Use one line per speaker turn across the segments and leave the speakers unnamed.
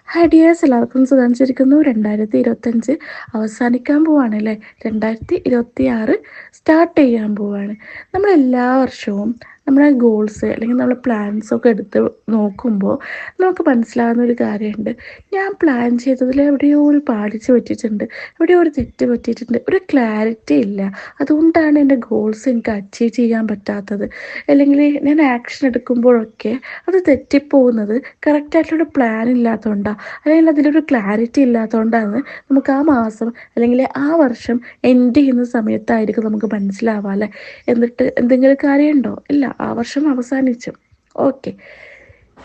Hi dears, എല്ലാവർക്കും സുഖാനിച്ചിരിക്കുന്നു. 2025 അവസാനിക്കാൻ പോവാണ് അല്ലേ. 2026 സ്റ്റാർട്ട് ചെയ്യാൻ പോവാണ്. നമ്മൾ എല്ലാ വർഷവും നമ്മുടെ ഗോൾസ് അല്ലെങ്കിൽ നമ്മുടെ പ്ലാൻസൊക്കെ എടുത്ത് നോക്കുമ്പോൾ നമുക്ക് മനസ്സിലാകുന്ന ഒരു കാര്യമുണ്ട്. ഞാൻ പ്ലാൻ ചെയ്തതിൽ എവിടെയോ ഒരു പാളിച്ച് പറ്റിയിട്ടുണ്ട്, എവിടെയോ ഒരു തെറ്റ് പറ്റിയിട്ടുണ്ട്, ഒരു ക്ലാരിറ്റി ഇല്ല. അതുകൊണ്ടാണ് എൻ്റെ ഗോൾസ് എനിക്ക് അച്ചീവ് ചെയ്യാൻ പറ്റാത്തത്. അല്ലെങ്കിൽ ഞാൻ ആക്ഷൻ എടുക്കുമ്പോഴൊക്കെ അത് തെറ്റിപ്പോകുന്നത് കറക്റ്റായിട്ടുള്ള പ്ലാൻ ഇല്ലാത്തതുകൊണ്ടാണ്, അല്ലെങ്കിൽ അതിലൊരു ക്ലാരിറ്റി ഇല്ലാത്തതുകൊണ്ടാണ് നമുക്ക് ആ മാസം അല്ലെങ്കിൽ ആ വർഷം എൻഡ് ചെയ്യുന്ന സമയത്തായിരിക്കും നമുക്ക് മനസ്സിലാവുക അല്ലേ. എന്നിട്ട് എന്തെങ്കിലും കാര്യമുണ്ടോ? ഇല്ല, ആ വർഷം അവസാനിച്ചു. ഓക്കെ,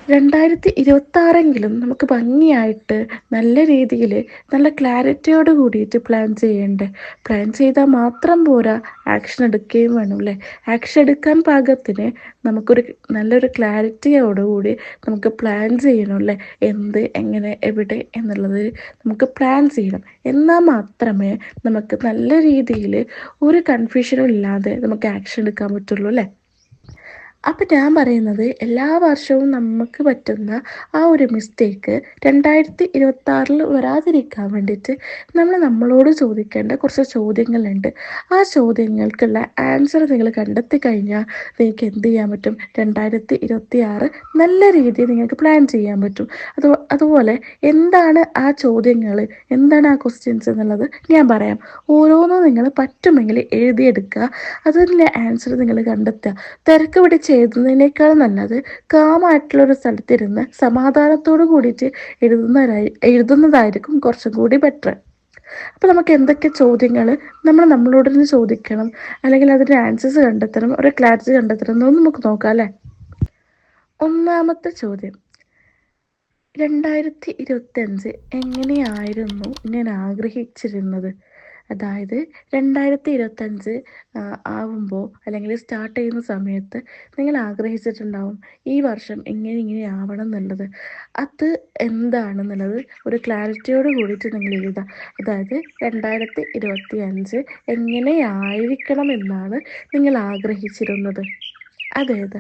2026 നമുക്ക് ഭംഗിയായിട്ട് നല്ല രീതിയിൽ നല്ല ക്ലാരിറ്റിയോട് കൂടിയിട്ട് പ്ലാൻ ചെയ്യണ്ടേ. പ്ലാൻ ചെയ്താൽ മാത്രം പോരാ, ആക്ഷൻ എടുക്കുകയും വേണം അല്ലേ. ആക്ഷൻ എടുക്കാൻ പാകത്തിന് നമുക്കൊരു നല്ലൊരു ക്ലാരിറ്റിയോടുകൂടി നമുക്ക് പ്ലാൻ ചെയ്യണം അല്ലേ. എന്ത്, എങ്ങനെ, എവിടെ എന്നുള്ളത് നമുക്ക് പ്ലാൻ ചെയ്യണം. എന്നാൽ മാത്രമേ നമുക്ക് നല്ല രീതിയിൽ ഒരു കൺഫ്യൂഷനും ഇല്ലാതെ നമുക്ക് ആക്ഷൻ എടുക്കാൻ പറ്റുള്ളൂ അല്ലേ. അപ്പം ഞാൻ പറയുന്നത്, എല്ലാ വർഷവും നമുക്ക് പറ്റുന്ന ആ ഒരു മിസ്റ്റേക്ക് 2026 വരാതിരിക്കാൻ വേണ്ടിയിട്ട് നമ്മളോട് ചോദിക്കേണ്ട കുറച്ച് ചോദ്യങ്ങളുണ്ട്. ആ ചോദ്യങ്ങൾക്കുള്ള ആൻസർ നിങ്ങൾ കണ്ടെത്തി കഴിഞ്ഞാൽ നിങ്ങൾക്ക് എന്ത് ചെയ്യാൻ പറ്റും? 2026 നല്ല രീതിയിൽ നിങ്ങൾക്ക് പ്ലാൻ ചെയ്യാൻ പറ്റും. അതുപോലെ എന്താണ് ആ ചോദ്യങ്ങൾ, എന്താണ് ആ ക്വസ്റ്റ്യൻസ് എന്നുള്ളത് ഞാൻ പറയാം. ഓരോന്നും നിങ്ങൾ പറ്റുമെങ്കിൽ എഴുതിയെടുക്കുക, അതിൻ്റെ ആൻസർ നിങ്ങൾ കണ്ടെത്തുക. തിരക്ക് പിടിച്ച് എഴുതുന്നതിനേക്കാൾ നല്ലത് കാമായിട്ടുള്ളൊരു സ്ഥലത്തിരുന്ന് സമാധാനത്തോട് കൂടിയിട്ട് എഴുതുന്നതായിരിക്കും കുറച്ചും കൂടി ബെറ്റർ. അപ്പോൾ നമുക്ക് എന്തൊക്കെ ചോദ്യങ്ങൾ നമ്മളോട് തന്നെ ചോദിക്കണം, അല്ലെങ്കിൽ അതിൻ്റെ ആൻസേഴ്സ് കണ്ടെത്തണം, ഒരു ക്ലാരിറ്റി കണ്ടെത്തണം എന്നൊന്നും നമുക്ക് നോക്കാം അല്ലേ. ഒന്നാമത്തെ ചോദ്യം, 2025 എങ്ങനെയായിരുന്നു ഞാൻ ആഗ്രഹിച്ചിരുന്നത്? അതായത് 2025 ആവുമ്പോൾ അല്ലെങ്കിൽ സ്റ്റാർട്ട് ചെയ്യുന്ന സമയത്ത് നിങ്ങൾ ആഗ്രഹിച്ചിട്ടുണ്ടാവും ഈ വർഷം ഇങ്ങനെ ആവണം എന്നുള്ളത്. അത് എന്താണെന്നുള്ളത് ഒരു ക്ലാരിറ്റിയോട് കൂടിയിട്ട് നിങ്ങൾ എഴുതുക. അതായത് 2025 എങ്ങനെയായിരിക്കണം എന്നാണ് നിങ്ങൾ ആഗ്രഹിച്ചിരുന്നത്. അതേത്?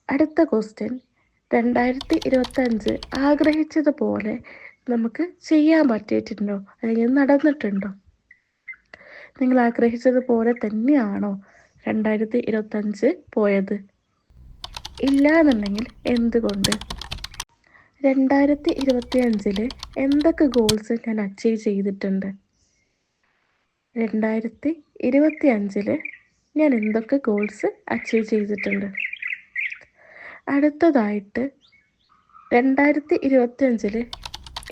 അടുത്ത ക്വസ്റ്റ്യൻ, 2025 ആഗ്രഹിച്ചതുപോലെ നമുക്ക് ചെയ്യാൻ പറ്റിയിട്ടുണ്ടോ, അല്ലെങ്കിൽ നടന്നിട്ടുണ്ടോ? നിങ്ങൾ ആഗ്രഹിച്ചതുപോലെ തന്നെയാണോ 2025 പോയത്? ഇല്ല എന്നുണ്ടെങ്കിൽ എന്തുകൊണ്ട്? 2025 എന്തൊക്കെ ഗോൾസ് ഞാൻ അച്ചീവ് ചെയ്തിട്ടുണ്ട്? 2025 ഞാൻ എന്തൊക്കെ ഗോൾസ് അച്ചീവ് ചെയ്തിട്ടുണ്ട്? അടുത്തതായിട്ട് 2025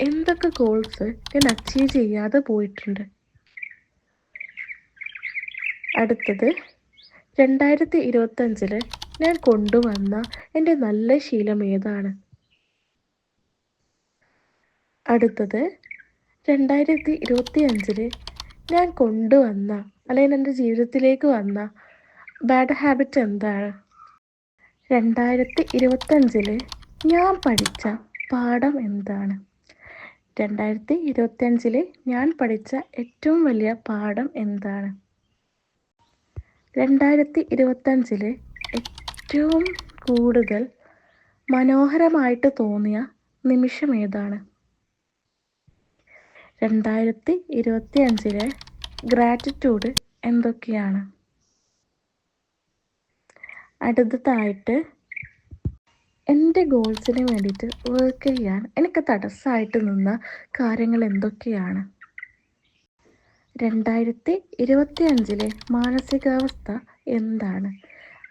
എന്തൊക്കെ ഗോൾസ് ഞാൻ അച്ചീവ് ചെയ്യാതെ പോയിട്ടുണ്ട്? അടുത്തത്, 2025 ഞാൻ കൊണ്ടുവന്ന എൻ്റെ നല്ല ശീലം ഏതാണ്? അടുത്തത്, 2025 ഞാൻ കൊണ്ടുവന്ന അല്ലെങ്കിൽ എൻ്റെ ജീവിതത്തിലേക്ക് വന്ന ബാഡ് ഹാബിറ്റ് എന്താണ്? 2025 ഞാൻ പഠിച്ച പാഠം എന്താണ്? 2025 ഞാൻ പഠിച്ച ഏറ്റവും വലിയ പാഠം എന്താണ്? 2025 ഏറ്റവും കൂടുതൽ മനോഹരമായിട്ട് തോന്നിയ നിമിഷം ഏതാണ്? 2025 ഗ്രാറ്റിറ്റ്യൂഡ് എന്തൊക്കെയാണ്? അടുത്തതായിട്ട്, എൻ്റെ ഗോൾസിന് വേണ്ടിയിട്ട് വർക്ക് ചെയ്യാൻ എനിക്ക് തടസ്സമായിട്ട് നിന്ന കാര്യങ്ങൾ എന്തൊക്കെയാണ്? 2025 മാനസികാവസ്ഥ എന്താണ്?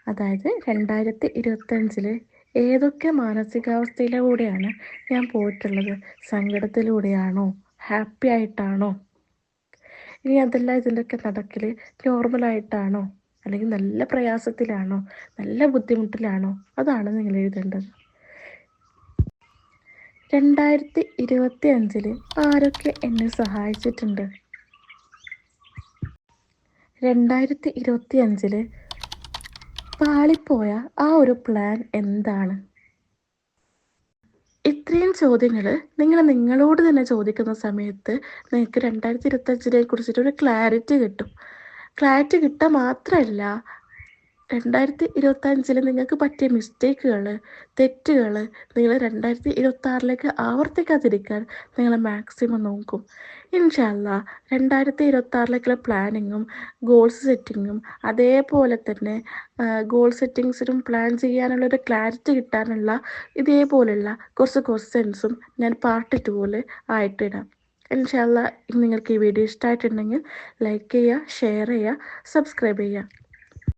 അതായത് 2025 ഏതൊക്കെ മാനസികാവസ്ഥയിലൂടെയാണ് ഞാൻ പോയിട്ടുള്ളത്? സങ്കടത്തിലൂടെയാണോ, ഹാപ്പി ആയിട്ടാണോ, ഇനി അതല്ല ഇതിൻ്റെയൊക്കെ നടക്കൽ നോർമലായിട്ടാണോ, അല്ലെങ്കിൽ നല്ല പ്രയാസത്തിലാണോ, നല്ല ബുദ്ധിമുട്ടിലാണോ? അതാണ് നിങ്ങൾ എഴുതേണ്ടത്. 2025 ആരൊക്കെ എന്നെ സഹായിച്ചിട്ടുണ്ട്? 2025 പാളിപ്പോയ ആ ഒരു പ്ലാൻ എന്താണ്? ഇത്രയും ചോദ്യങ്ങൾ നിങ്ങളോട് തന്നെ ചോദിക്കുന്ന സമയത്ത് നിങ്ങൾക്ക് 2025 കുറിച്ചിട്ടൊരു ക്ലാരിറ്റി കിട്ടും. ക്ലാരിറ്റി കിട്ടാൻ മാത്രമല്ല, 2025 നിങ്ങൾക്ക് പറ്റിയ മിസ്റ്റേക്കുകൾ, തെറ്റുകൾ നിങ്ങൾ 2026 ആവർത്തിക്കാതിരിക്കാൻ നിങ്ങൾ മാക്സിമം നോക്കും. ഇൻഷാ അല്ലാ 2026 പ്ലാനിങ്ങും ഗോൾസ് സെറ്റിങ്ങും അതേപോലെ തന്നെ ഗോൾ സെറ്റിങ്സിനും പ്ലാൻ ചെയ്യാനുള്ളൊരു ക്ലാരിറ്റി കിട്ടാനുള്ള ഇതേപോലുള്ള കുറച്ച് ക്വസ്റ്റ്യൻസും ഞാൻ പാർട്ട് 2 ആയിട്ടിടാം. ഇൻഷാ അല്ലാ നിങ്ങൾക്ക് ഈ വീഡിയോ ഇഷ്ടമായിട്ടുണ്ടെങ്കിൽ ലൈക്ക് ചെയ്യുക, ഷെയർ ചെയ്യുക, സബ്സ്ക്രൈബ് ചെയ്യുക.